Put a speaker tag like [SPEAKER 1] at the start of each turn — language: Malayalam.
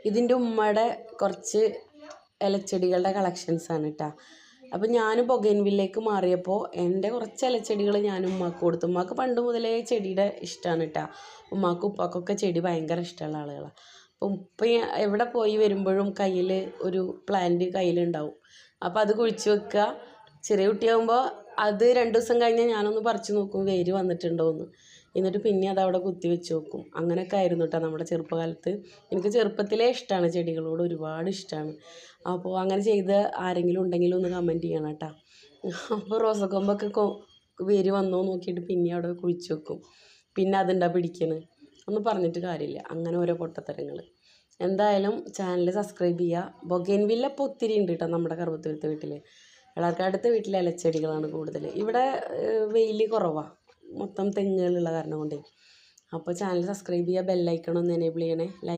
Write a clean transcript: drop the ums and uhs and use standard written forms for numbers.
[SPEAKER 1] ഇതിൻ്റെ ഉമ്മയുടെ കുറച്ച് ഇലച്ചെടികളുടെ കളക്ഷൻസാണ് കേട്ടോ. അപ്പം ഞാൻ ബൊഗൈൻവില്ലേക്ക് മാറിയപ്പോൾ എൻ്റെ കുറച്ച് ഇലച്ചെടികൾ ഞാൻ ഉമ്മാക്ക് കൊടുത്തു. ഉമ്മാക്ക് പണ്ട് മുതലേ ചെടിയുടെ ഇഷ്ടമാണ് കേട്ടോ. ഉമ്മാക്കും ഉപ്പാക്കൊക്കെ ചെടി ഭയങ്കര ഇഷ്ടമുള്ള ആളുകളാണ്. അപ്പം ഉപ്പ എവിടെ പോയി വരുമ്പോഴും കയ്യിൽ ഒരു പ്ലാന്റ് കയ്യിലുണ്ടാവും. അപ്പോൾ അത് കുഴിച്ച് വെക്കുക. ചെറിയ കുട്ടിയാകുമ്പോൾ അത് 2 ദിവസം കഴിഞ്ഞാൽ ഞാനൊന്ന് പറിച്ച് നോക്കും വേര് വന്നിട്ടുണ്ടോ എന്ന്. എന്നിട്ട് പിന്നെ അതവിടെ കുത്തി വെച്ച് നോക്കും. അങ്ങനെയൊക്കെ ആയിരുന്നു കേട്ടോ നമ്മുടെ ചെറുപ്പകാലത്ത്. എനിക്ക് ചെറുപ്പത്തിലേ ഇഷ്ടമാണ്, ചെടികളോട് ഒരുപാട് ഇഷ്ടമാണ്. അപ്പോൾ അങ്ങനെ ചെയ്ത് ആരെങ്കിലും ഉണ്ടെങ്കിലും ഒന്ന് കമൻറ്റ് ചെയ്യണം കേട്ടോ. അപ്പോൾ റോസക്കൊമ്പൊക്കെ വേര് വന്നോ നോക്കിയിട്ട് പിന്നെ അവിടെ കുഴിച്ച് വെക്കും. പിന്നെ അതുണ്ടാ പിടിക്കണ് ഒന്നും പറഞ്ഞിട്ട് കാര്യമില്ല. അങ്ങനെ ഓരോ പൊട്ടത്തരങ്ങൾ. എന്തായാലും ചാനൽ സബ്സ്ക്രൈബ് ചെയ്യുക. ബൊഗൈൻവില്ല ഇപ്പോൾ ഒത്തിരി ഉണ്ട് കേട്ടോ നമ്മുടെ കറുവത്തൂരത്തെ വീട്ടിൽ. അടുത്ത വീട്ടിലെ ഇലച്ചെടികളാണ് കൂടുതൽ. ഇവിടെ വെയിൽ കുറവാണ്, മൊത്തം തെങ്ങുകളുള്ള കാരണം കൊണ്ടേ. അപ്പോൾ ചാനൽ സബ്സ്ക്രൈബ് ചെയ്യുക, ബെല്ലൈക്കൺ ഒന്ന് എനേബിൾ ചെയ്യണേ.